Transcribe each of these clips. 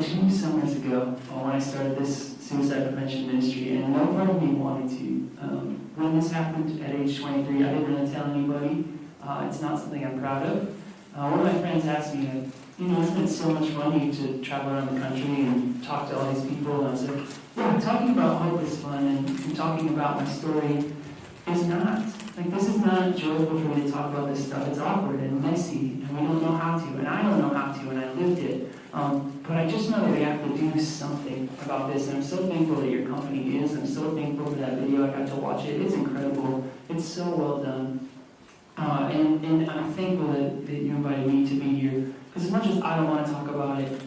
about 2 summers ago when I started this suicide prevention ministry, and no part of me wanted to. When this happened at age 23, I didn't really tell anybody. It's not something I'm proud of. One of my friends asked me, isn't it so much fun you to travel around the country and talk to all these people? And I was like, yeah, talking about hope is fun, and talking about my story is not. Like, this is not joyful for me to talk about this stuff. It's awkward and messy, and we don't know how to, and I don't know how to, and I lived it. But I just know that we have to do something about this, and I'm so thankful that your company is. I'm so thankful for that video. I got to watch it. It's incredible. It's so well done. And I'm thankful that you invited me to be here, because as much as I don't want to talk about it,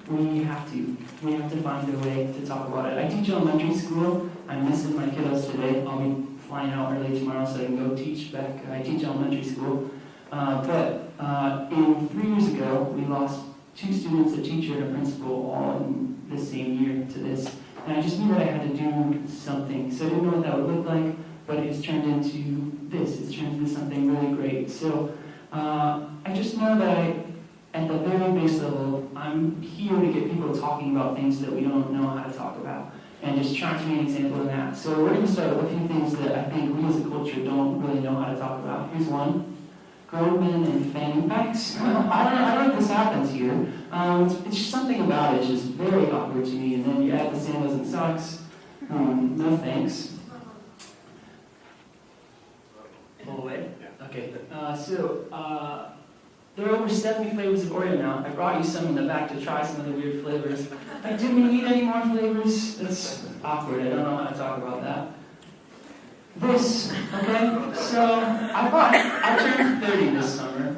we have to. We have to find a way to talk about it. I teach elementary school. I'm missing my kiddos today. I'll be flying out early tomorrow so I can go teach back. I teach elementary school. But 3 years ago, we lost 2 students, a teacher, and a principal, all in the same year to this. And I just knew that I had to do something. So I didn't know what that would look like, but it's turned into this. It's turned into something really great. So I just know that at the very base level, I'm here to get people talking about things that we don't know how to talk about, and just trying to be an example of that. So we're going to start with a few things that I think we as a culture don't really know how to talk about. Here's one. Grown men and fanny packs. I don't know if this happens here. It's just something about it. It's just very awkward to me. And then you add the sandals and socks. No thanks. Pull away? Okay. There are over 70 flavors of Oreo now. I brought you some in the back to try some of the weird flavors. Like, do we need any more flavors? That's awkward. I don't know how to talk about that. This, okay? So, I turned 30 this summer.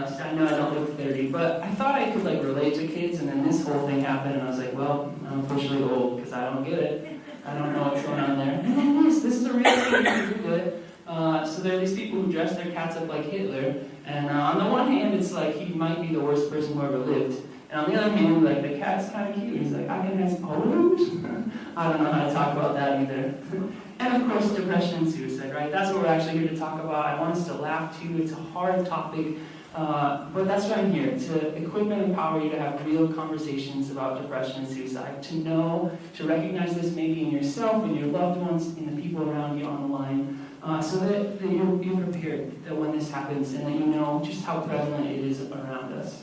So I know I don't look 30, but I thought I could, relate to kids, and then this whole thing happened, and I was like, well, I'm officially old, because I don't get it. I don't know what's going on there. And then this is a real thing. You can Google it. So there are these people who dress their cats up like Hitler, and on the one hand, it's like he might be the worst person who ever lived. And on the other hand, the cat's kind of cute. He's like, I can have photos? I don't know how to talk about that either. And of course, depression and suicide, right? That's what we're actually here to talk about. I want us to laugh too. It's a hard topic, but that's why I'm here, to equip and empower you to have real conversations about depression and suicide, to know, to recognize this maybe in yourself, in your loved ones, in the people around you on the line, so that you're prepared that when this happens, and that you know just how prevalent it is around us.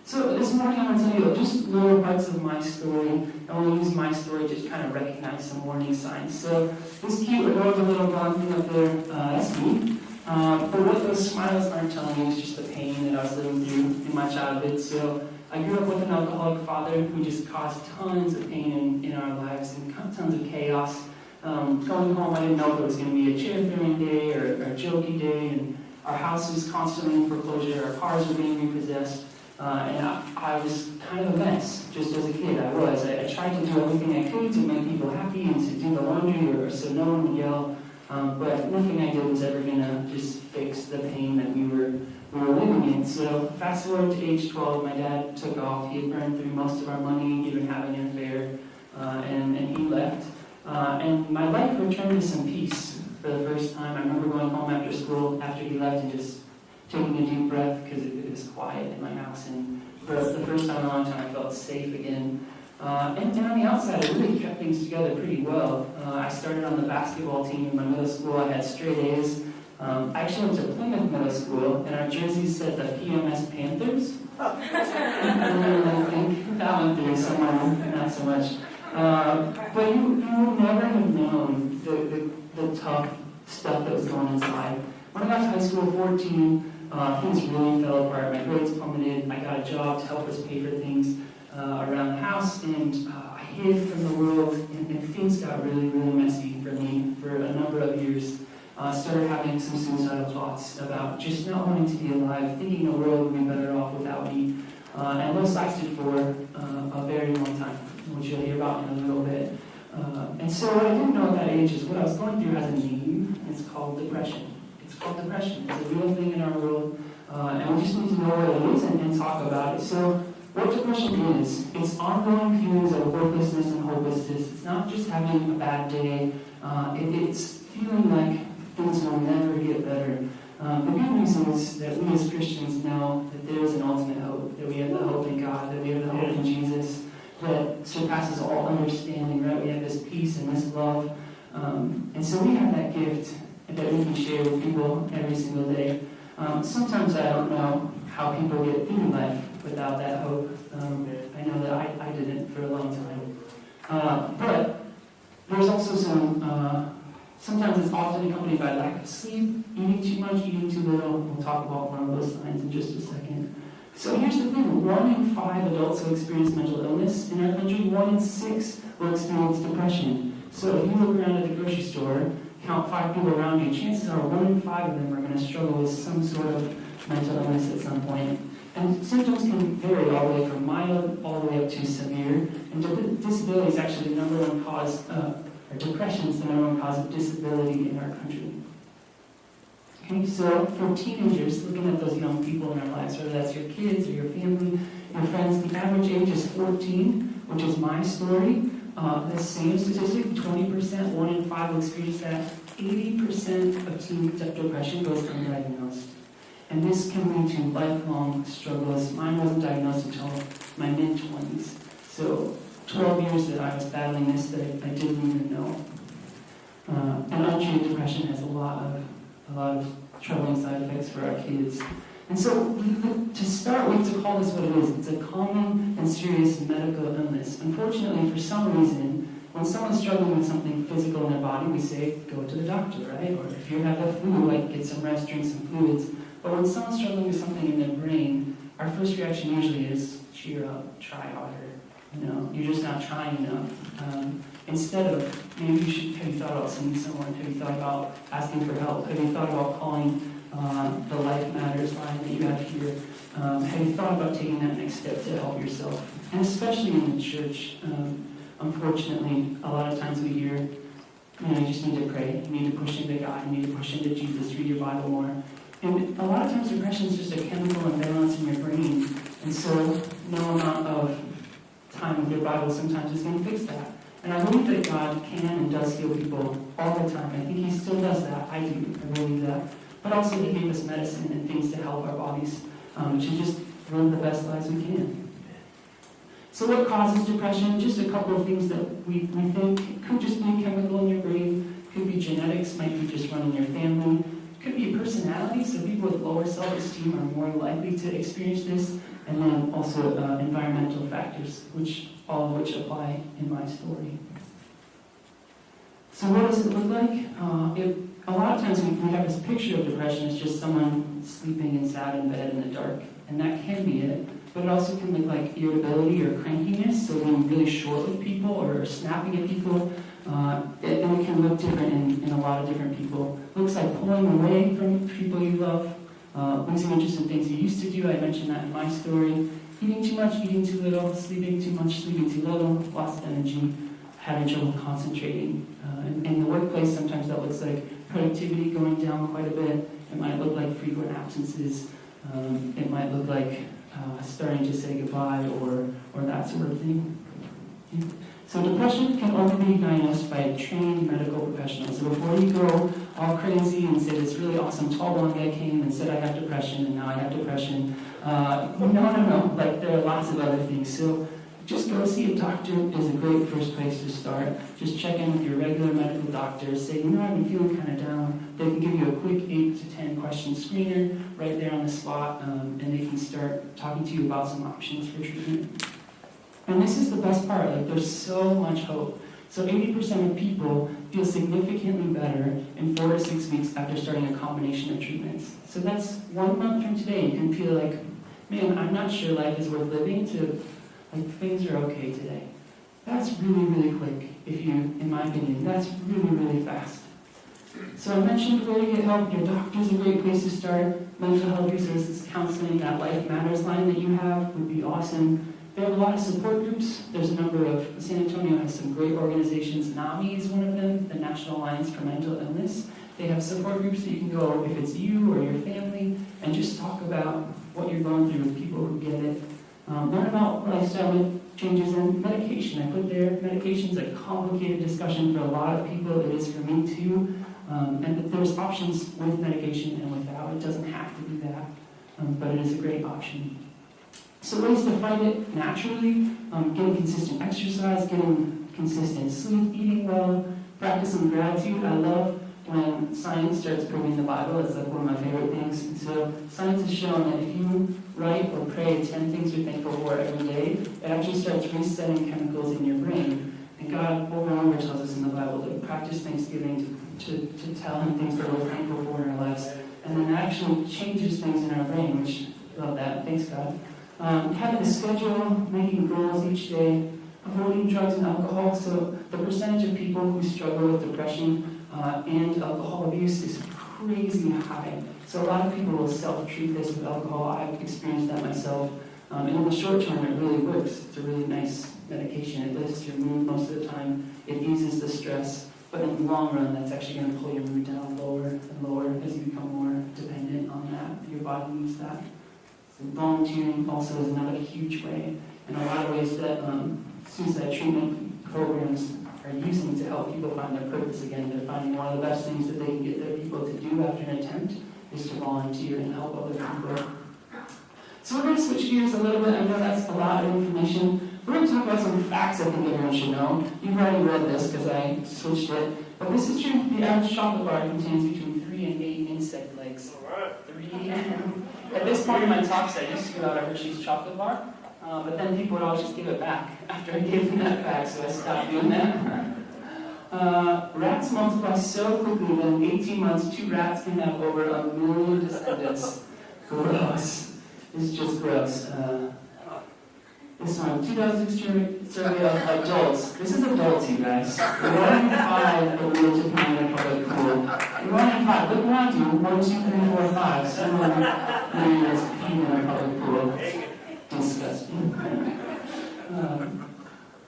So this morning I'm going to tell you just little parts of my story, and we'll use my story to just kind of recognize some warning signs. So this cute adorable little blonde thing up there, that's me. But what those smiles aren't telling you is just the pain that I was living through in my childhood. So I grew up with an alcoholic father who just caused tons of pain in our lives and tons of chaos. Going home, I didn't know if it was going to be a chair-throwing day or a jokey day, and our house was constantly in foreclosure, our cars were being repossessed. And I was kind of a mess, just as a kid. I tried to do everything I could to make people happy and to do the laundry or so no one would yell. But nothing I did was ever going to just fix the pain that we were living in. So fast forward to age 12, my dad took off. He had burned through most of our money, even having an affair, and he left. And my life returned to some peace for the first time. I remember going home after school, after he left, and just taking a deep breath, because it was quiet in my house, and for the first time in a long time I felt safe again. And on the outside, I really kept things together pretty well. I started on the basketball team in my middle school. I had straight A's. I actually went to Plymouth Middle School, and our jerseys said the PMS Panthers. I think that went through somewhere, not so much. But you would never have known the tough stuff that was going inside. When I got to high school, 14, things really fell apart. My grades plummeted. I got a job to help us pay for things around the house, and I hid from the world, and things got really, really messy for me for a number of years. Started having some suicidal thoughts about just not wanting to be alive, thinking the world would be better off without me. And those lasted for a very long time, which you'll hear about in a little bit. And so what I didn't know at that age is what I was going through has a name. It's called depression. It's called depression. It's a real thing in our world, and we just need to know what it is and talk about it. So what depression is, it's ongoing feelings of worthlessness and hopelessness. It's not just having a bad day. It's feeling like things will never get better. The good news is that we as Christians know that there is an ultimate hope, that we have the hope in God, that we have the hope in Jesus, that surpasses all understanding, right? We have this peace and this love. And so we have that gift that we can share with people every single day. Sometimes I don't know how people get through life without that hope. I know that I didn't for a long time. But there's also sometimes it's often accompanied by lack of sleep, eating too much, eating too little. We'll talk about one of those signs in just a second. So here's the thing, 1 in 5 adults will experience mental illness in our country, 1 in 6 will experience depression. So if you look around at the grocery store, count 5 people around you, chances are 1 in 5 of them are going to struggle with some sort of mental illness at some point. And symptoms can vary all the way from mild all the way up to severe. And disability is actually the number one cause, or depression is the number one cause of disability in our country. Okay, so for teenagers, looking at those young people in our lives, whether that's your kids or your family, your friends, the average age is 14, which is my story. The same statistic, 20%, 1 in 5 will experience that. 80% of teen depression goes undiagnosed. And this can lead to lifelong struggles. Mine wasn't diagnosed until my mid-20s. So 12 years that I was battling this that I didn't even know. And untreated depression has a lot of troubling side effects for our kids. And so, to start, we have to call this what it is. It's a common and serious medical illness. Unfortunately, for some reason, when someone's struggling with something physical in their body, we say, go to the doctor, right? Or if you have the flu, like, get some rest, drink some fluids. But when someone's struggling with something in their brain, our first reaction usually is, cheer up, try harder. You know, you're just not trying enough. Instead of, maybe have you thought about seeing someone? Have you thought about asking for help? Have you thought about calling the Life Matters line that you have here? Have you thought about taking that next step to help yourself? And especially in the church, unfortunately, a lot of times we hear, you just need to pray, you need to push into God, you need to push into Jesus, read your Bible more. And a lot of times depression is just a chemical imbalance in your brain. And so no amount of time with your Bible sometimes is going to fix that. And I believe that God can and does heal people all the time. I think He still does that. I do. I believe that. But also He gave us medicine and things to help our bodies to just live the best lives we can. So what causes depression? Just a couple of things that we think. It could just be a chemical in your brain. Could be genetics. Might be just running your family. Could be a personality. So people with lower self-esteem are more likely to experience this. And then also environmental factors, all of which apply in my story. So what does it look like? A lot of times we have this picture of depression as just someone sleeping and sad in bed in the dark. And that can be it. But it also can look like irritability or crankiness, so being really short with people or snapping at people. And it can look different in a lot of different people. It looks like pulling away from people you love. Losing interest in things you used to do. I mentioned that in my story. Eating too much, eating too little, sleeping too much, sleeping too little, loss of energy, having trouble concentrating. In the workplace, sometimes that looks like productivity going down quite a bit. It might look like frequent absences. It might look like starting to say goodbye or that sort of thing. So depression can only be diagnosed by a trained medical professional. So before you go all crazy and say this really awesome tall blonde guy came and said I have depression and now I have depression, no. Like there are lots of other things. So just go see a doctor is a great first place to start. Just check in with your regular medical doctor. Say, I've been feeling kind of down. They can give you a quick 8 to 10 question screener right there on the spot, and they can start talking to you about some options for treatment. And this is the best part, there's so much hope. So 80% of people feel significantly better in 4 to 6 weeks after starting a combination of treatments. So that's 1 month from today. You can feel like, man, I'm not sure life is worth living, to things are okay today. That's really, really quick, in my opinion, that's really, really fast. So I mentioned where to get help. Your doctor's a great place to start. Mental health resources, counseling, that Life Matters line that you have would be awesome. They have a lot of support groups. There's a number of, San Antonio has some great organizations. NAMI is one of them, the National Alliance for Mental Illness. They have support groups that you can go, if it's you or your family, and just talk about what you're going through with people who get it. Learn about lifestyle changes and medication. I put there, medication's a complicated discussion for a lot of people. It is for me too. And there's options with medication and without. It doesn't have to be that, but it is a great option. So ways to fight it naturally, getting consistent exercise, getting consistent sleep, eating well, practicing gratitude. I love when science starts proving the Bible. It's like one of my favorite things. And so science has shown that if you write or pray 10 things you're thankful for every day, it actually starts resetting chemicals in your brain. And God over and over tells us in the Bible to practice Thanksgiving, to tell Him things that we're thankful for in our lives. And then it actually changes things in our brain, which I love that. Thanks, God. Having a schedule, making goals each day, avoiding drugs and alcohol. So the percentage of people who struggle with depression and alcohol abuse is crazy high. So a lot of people will self-treat this with alcohol. I've experienced that myself. And in the short term, it really works. It's a really nice medication. It lifts your mood most of the time. It eases the stress. But in the long run, that's actually going to pull your mood down lower and lower as you become more dependent on that. Your body needs that. So volunteering also is another huge way. And a lot of ways that suicide treatment programs are using to help people find their purpose again. They're finding one of the best things that they can get their people to do after an attempt is to volunteer and help other people. So we're going to switch gears a little bit. I know that's a lot of information. We're going to talk about some facts I think everyone should know. You've already read this because I switched it. But this is true. The average chocolate bar contains between 3 and 8 insect legs. All right. 3 and... At this point in my talks, I used to give out a Hershey's chocolate bar. But then people would always just give it back after I gave them that back, so I stopped doing that. Rats multiply so quickly that in 18 months, 2 rats can have over 1 million descendants. Gross. It's just gross. This one, 2006 survey of adults. This is adults, you guys. 1 in 5 are willing to pee in a public pool. 1 in 5. Look around you. 1, 2, 3, 4, 5. Someone is peeing in a public pool. Disgusting.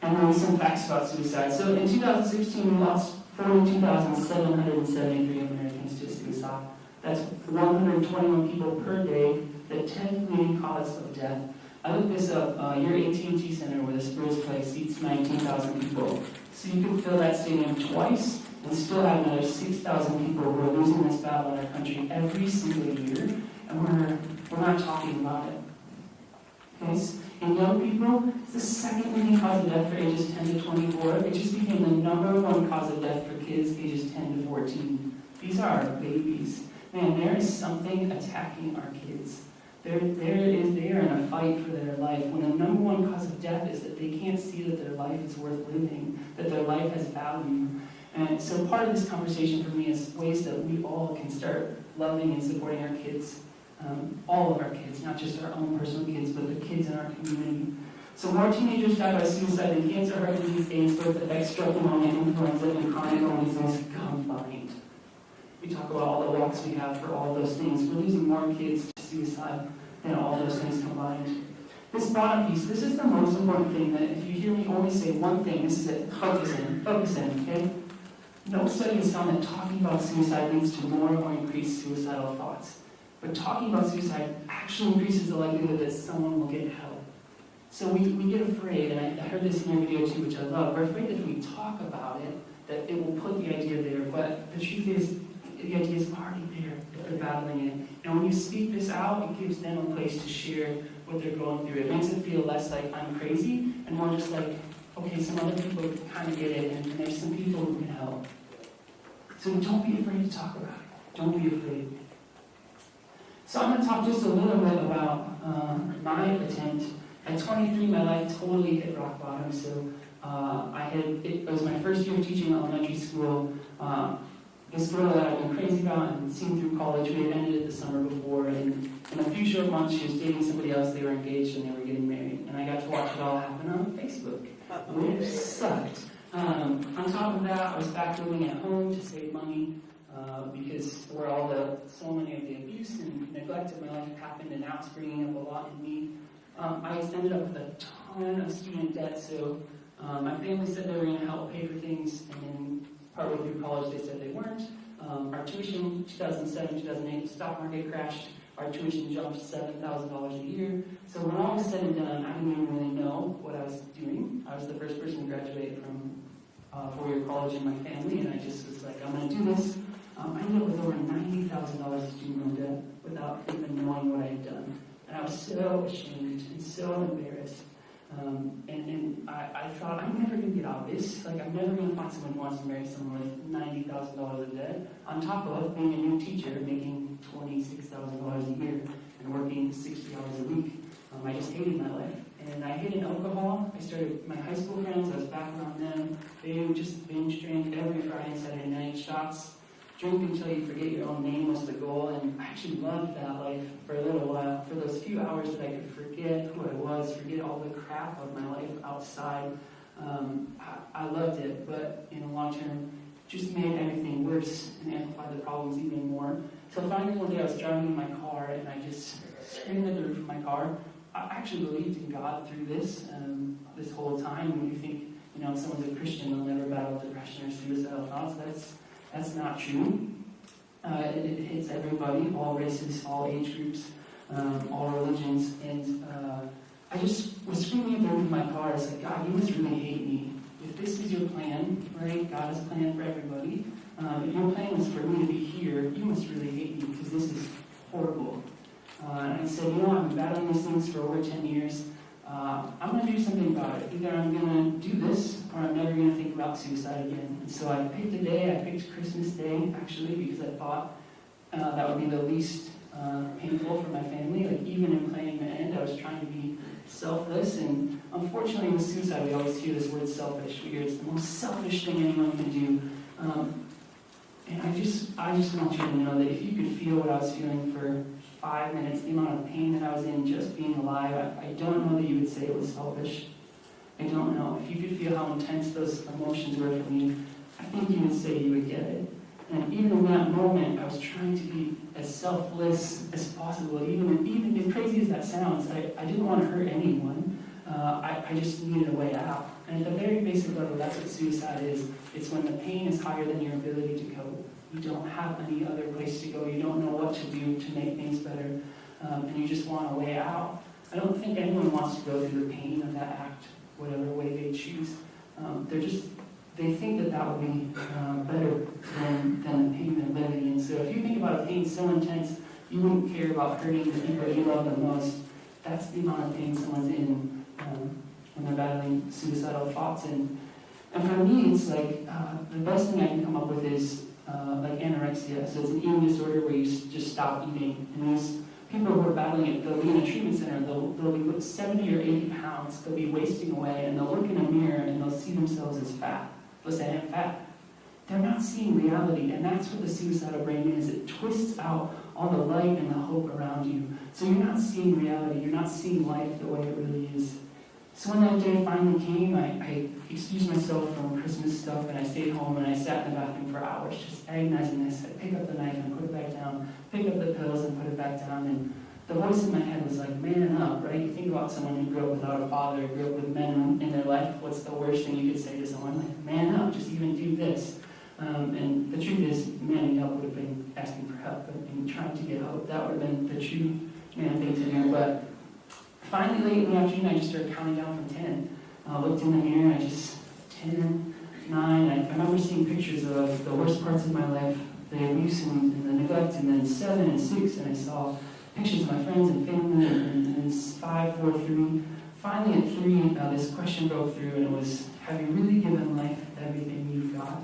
And then some facts about suicide. So in 2016, we lost 42,773 Americans to suicide. That's 121 people per day, the 10th leading cause of death. I looked this up. Your AT&T Center, where the Spurs play, seats 19,000 people. So you can fill that stadium twice and still have another 6,000 people who are losing this battle in our country every single year, and we're not talking about it. Okay? In young people, it's the second leading cause of death for ages 10 to 24. It just became the number 1 cause of death for kids ages 10 to 14. These are our babies. Man, there is something attacking our kids. They are in a fight for their life. When the number 1 cause of death is that they can't see that their life is worth living, that their life has value. And so part of this conversation for me is ways that we all can start loving and supporting our kids. All of our kids, not just our own personal kids, but the kids in our community. So more teenagers die by suicide than cancer, heart disease, AIDS, birth defects, stroke, pneumonia, influenza, and chronic illnesses combined. We talk about all the walks we have for all those things. We're losing more kids to suicide than all those things combined. This bottom piece, this is the most important thing that if you hear me only say one thing, this is it. Focus in, okay? No study has found that talking about suicide leads to more or increased suicidal thoughts. But talking about suicide actually increases the likelihood that someone will get help. So we get afraid, and I heard this in your video too, which I love. We're afraid that if we talk about it, that it will put the idea there. But the truth is, the idea is already there, that they're battling it. And when you speak this out, it gives them a place to share what they're going through. It makes it feel less like I'm crazy, and more just like, okay, some other people kind of get it, and there's some people who can help. So don't be afraid to talk about it. Don't be afraid. So I'm going to talk just a little bit about my attempt. At 23, my life totally hit rock bottom. So it was my first year of teaching elementary school. This girl that I've been crazy about and seen through college, we had ended it the summer before, and in a few short months she was dating somebody else, they were engaged and they were getting married. And I got to watch it all happen on Facebook, which sucked. On top of that, I was back living at home to save money. Because where so many of the abuse and neglect of my life happened, and now it's bringing up a lot in me. I ended up with a ton of student debt, so my family said they were going to help pay for things, and then partway through college they said they weren't. Our tuition, 2007, 2008, the stock market crashed. Our tuition jumped $7,000 a year. So when all was said and done, I didn't even really know what I was doing. I was the first person to graduate from 4-year college in my family, and I just was like, I'm going to do this. I ended up with over $90,000 of student loan debt without even knowing what I had done. And I was so ashamed and so embarrassed. And I thought, I'm never going to get out of this. Like, I'm never going to find someone who wants to marry someone with $90,000 of debt, on top of being a new teacher, making $26,000 a year and working 60 hours a week. I just hated my life. And I hated alcohol. I started my high school friends. I was back around them. They would just binge drink every Friday and Saturday night, shots. Drink until you forget your own name was the goal. And I actually loved that life for a little while. For those few hours that I could forget who I was, forget all the crap of my life outside. I loved it. But in the long term, just made everything worse and amplified the problems even more. So finally one day I was driving in my car and I just screamed at the roof of my car. I actually believed in God through this whole time. When you think, if someone's a Christian, they'll never battle depression or suicidal thoughts. That's not true. It hits everybody, all races, all age groups, all religions. And I just was screaming at the roof of my car. It's like, God, you must really hate me. If this is your plan, right? God has a plan for everybody. If your plan is for me to be here, you must really hate me because this is horrible. And I said, I've been battling these things for over 10 years. I'm going to do something about it. Either I'm going to do this, or I'm never going to think about suicide again. And so I picked a day. I picked Christmas Day, actually, because I thought that would be the least painful for my family. Like, even in planning the end, I was trying to be selfless. And unfortunately, with suicide, we always hear this word selfish. We hear it's the most selfish thing anyone can do. And I just want you to know that if you could feel what I was feeling for 5 minutes, the amount of pain that I was in just being alive, I don't know that you would say it was selfish. I don't know. If you could feel how intense those emotions were for me, I think you would say you would get it. And even in that moment, I was trying to be as selfless as possible. Even as crazy as that sounds, I didn't want to hurt anyone. I just needed a way out. And at the very basic level, that's what suicide is. It's when the pain is higher than your ability to cope. You don't have any other place to go. You don't know what to do to make things better. And you just want a way out. I don't think anyone wants to go through the pain of that act, whatever way they choose. They think that would be better than the pain they're living in. So if you think about a pain so intense, you wouldn't care about hurting the people you love the most. That's the amount of pain someone's in when they're battling suicidal thoughts. And for me, it's like the best thing I can come up with is like anorexia. So it's an eating disorder where you just stop eating. And these people who are battling it, they'll be in a treatment center, they'll be 70 or 80 pounds, they'll be wasting away, and they'll look in a mirror and they'll see themselves as fat. They'll say, I'm fat. They're not seeing reality, and that's what the suicidal brain is. It twists out all the light and the hope around you. So you're not seeing reality, you're not seeing life the way it really is. So when that day finally came, I excused myself from Christmas stuff, and I stayed home, and I sat in the bathroom for hours, just agonizing this. I'd pick up the knife and put it back down, pick up the pills and put it back down, and the voice in my head was like, man up, right? You think about someone who grew up without a father, grew up with men in their life, what's the worst thing you could say to someone? Like, man up, just even do this. And the truth is, manning up would have been asking for help and trying to get help. That would have been the true man thing to do. But finally, late in the afternoon, I just started counting down from 10. I looked in the mirror, and 10, 9. I remember seeing pictures of the worst parts of my life, the abuse and the neglect, and then 7 and 6, and I saw pictures of my friends and family, and it's 5, 4, 3. Finally, at 3, this question broke through, and it was, have you really given life everything you've got?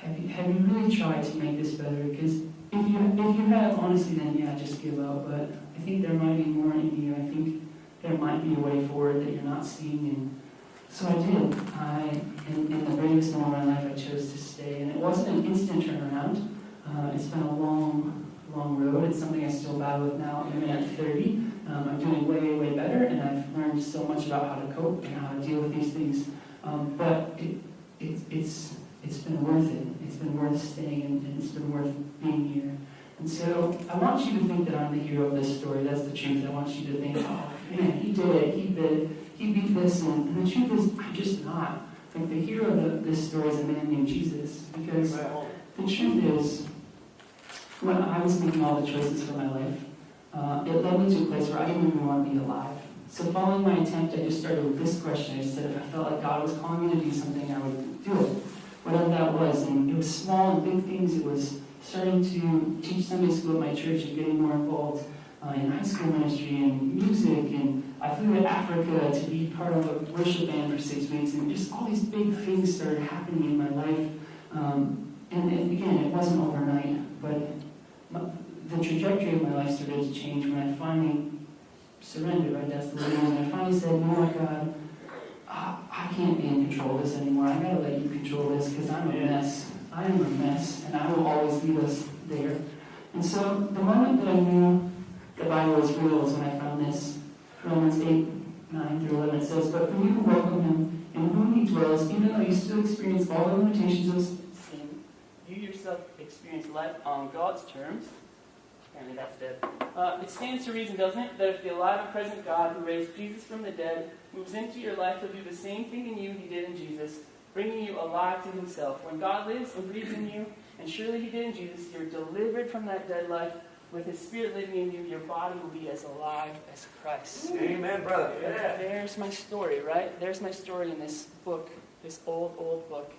Have you really tried to make this better? Because if you have, honestly, then yeah, just give up. But I think there might be more in you. I think there might be a way forward that you're not seeing. And so I did. In the bravest moment of my life, I chose to stay. And it wasn't an instant turnaround. It's been a long road. It's something I still battle with now, even at 30. I'm doing way, way better, and I've learned so much about how to cope and how to deal with these things. But it's been worth it. It's been worth staying, and it's been worth being here. And so I want you to think that I'm the hero of this story. That's the truth. I want you to think, oh man, he did it. He beat this. And the truth is, I'm just not. Like, the hero of this story is a man named Jesus. Because the truth is, when I was making all the choices for my life, it led me to a place where I didn't even want to be alive. So following my attempt, I just started with this question. I said, if I felt like God was calling me to do something, I would do it. whatever that was. And it was small and big things. It was starting to teach Sunday school at my church and getting more involved in high school ministry and music. And I flew to Africa to be part of a worship band for 6 weeks. And just all these big things started happening in my life. And again, it wasn't overnight, but the trajectory of my life started to change when I finally surrendered, right? That's the word. And I finally said, no, God, I can't be in control of this anymore. I gotta let you control this because I'm a mess. I am a mess, and I will always lead us there. And so the moment that I knew the Bible was real was when I found this. Romans 8:9-11, it says, "But for you who welcome him, in whom he dwells, even though you still experience all the limitations of sin, you yourself experience life on God's terms." Apparently that's dead. It stands to reason, doesn't it, that if the alive and present God who raised Jesus from the dead moves into your life, he'll do the same thing in you he did in Jesus, bringing you alive to himself. When God lives and breathes in you, and surely he did in Jesus, you're delivered from that dead life. With his Spirit living in you, your body will be as alive as Christ. Amen, brother. Yeah. There's my story, right? There's my story in this book, this old book.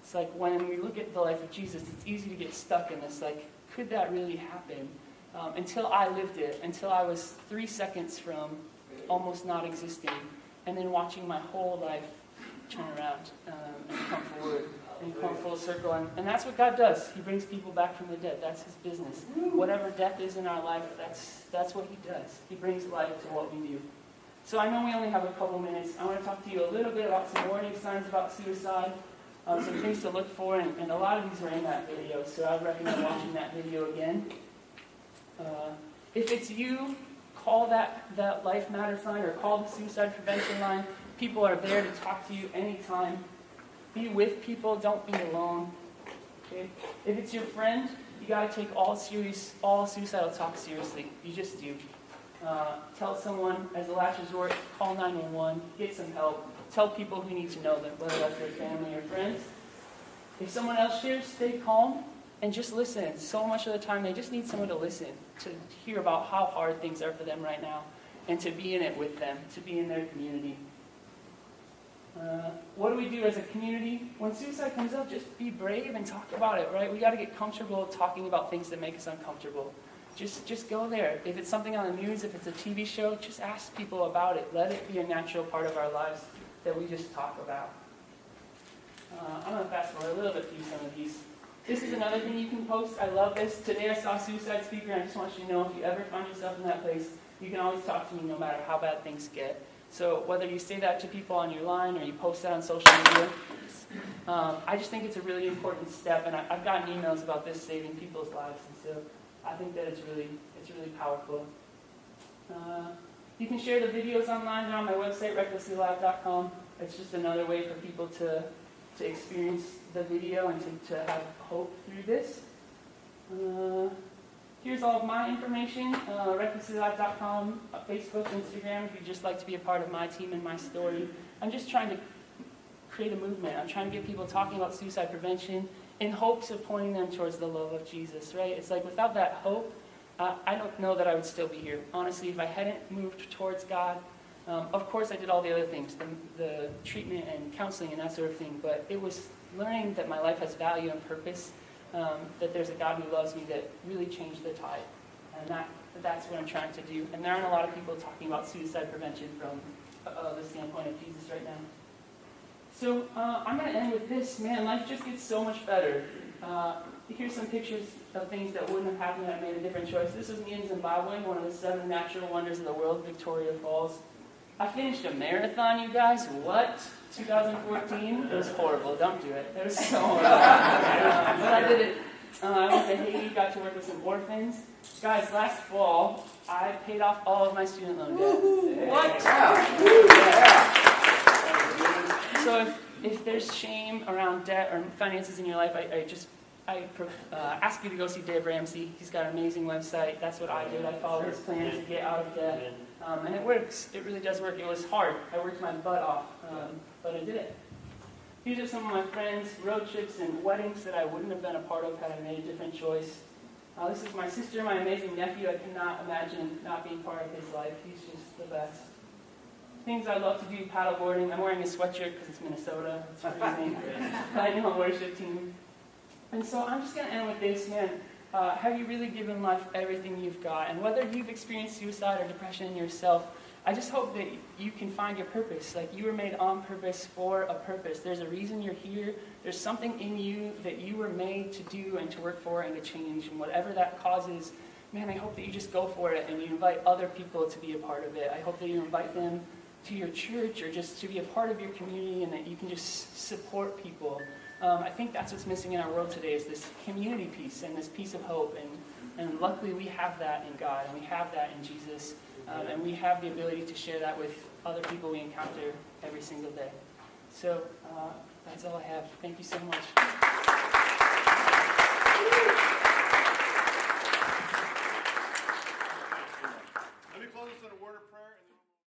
It's like when we look at the life of Jesus, it's easy to get stuck in this, like, could that really happen? Until I lived it, until I was 3 seconds from almost not existing, and then watching my whole life turn around and come forward and come full circle. And that's what God does. He brings people back from the dead. That's his business. Whatever death is in our life, that's what he does. He brings life to what we do. So I know we only have a couple minutes. I want to talk to you a little bit about some warning signs about suicide, some things to look for, and a lot of these are in that video, so I would recommend watching that video again. If it's you, call that Life Matters line or call the suicide prevention line. People are there to talk to you anytime. Be with people. Don't be alone. Okay? If it's your friend, you got to take all suicidal talk seriously. You just do. Tell someone as a last resort, call 911, get some help. Tell people who need to know them, whether that's their family or friends. If someone else shares, stay calm and just listen. So much of the time, they just need someone to listen, to hear about how hard things are for them right now, and to be in it with them, to be in their community. What do we do as a community? When suicide comes up, just be brave and talk about it, right? We got to get comfortable talking about things that make us uncomfortable. Just go there. If it's something on the news, if it's a TV show, just ask people about it. Let it be a natural part of our lives that we just talk about. I'm going to fast forward a little bit through some of these. This is another thing you can post. I love this. Today I saw a suicide speaker, and I just want you to know, if you ever find yourself in that place, you can always talk to me no matter how bad things get. So whether you say that to people on your line or you post that on social media, I just think it's a really important step, and I've gotten emails about this saving people's lives, and so I think that it's really powerful. You can share the videos online. They're on my website, recklesslylive.com. It's just another way for people to experience the video and to have hope through this. Here's all of my information, recklesslylive.com, Facebook, Instagram, if you'd just like to be a part of my team and my story. I'm just trying to create a movement. I'm trying to get people talking about suicide prevention in hopes of pointing them towards the love of Jesus, right? It's like without that hope, I don't know that I would still be here. Honestly, if I hadn't moved towards God, of course I did all the other things, the treatment and counseling and that sort of thing, but it was learning that my life has value and purpose, that there's a God who loves me that really changed the tide. And that's what I'm trying to do. And there aren't a lot of people talking about suicide prevention from the standpoint of Jesus right now. So I'm going to end with this. Man, life just gets so much better. Here's some pictures of things that wouldn't have happened had I made a different choice. This was me in Zimbabwe, one of the 7 natural wonders of the world, Victoria Falls. I finished a marathon, you guys. What? 2014? It was horrible. Don't do it. It was so horrible. But I did it. I went to Haiti, got to work with some orphans. Guys, last fall, I paid off all of my student loan debt. What? So if there's shame around debt or finances in your life, I ask you to go see Dave Ramsey. He's got an amazing website. That's what I did. I followed his plan to get out of debt. And it works. It really does work. It was hard. I worked my butt off, but I did it. These are some of my friends' road trips and weddings that I wouldn't have been a part of had I made a different choice. This is my sister, my amazing nephew. I cannot imagine not being part of his life. He's just the best. things I love to do, paddleboarding. I'm wearing a sweatshirt because it's Minnesota. It's freezing. I know, worship team. And so I'm just going to end with this, man. Have you really given life everything you've got? And whether you've experienced suicide or depression yourself, I just hope that you can find your purpose. Like, you were made on purpose for a purpose. There's a reason you're here. There's something in you that you were made to do and to work for and to change. And whatever that cause is, man, I hope that you just go for it and you invite other people to be a part of it. I hope that you invite them to your church or just to be a part of your community, and that you can just support people. I think that's what's missing in our world today, is this community piece and this piece of hope. And luckily we have that in God, and we have that in Jesus. And we have the ability to share that with other people we encounter every single day. So that's all I have. Thank you so much.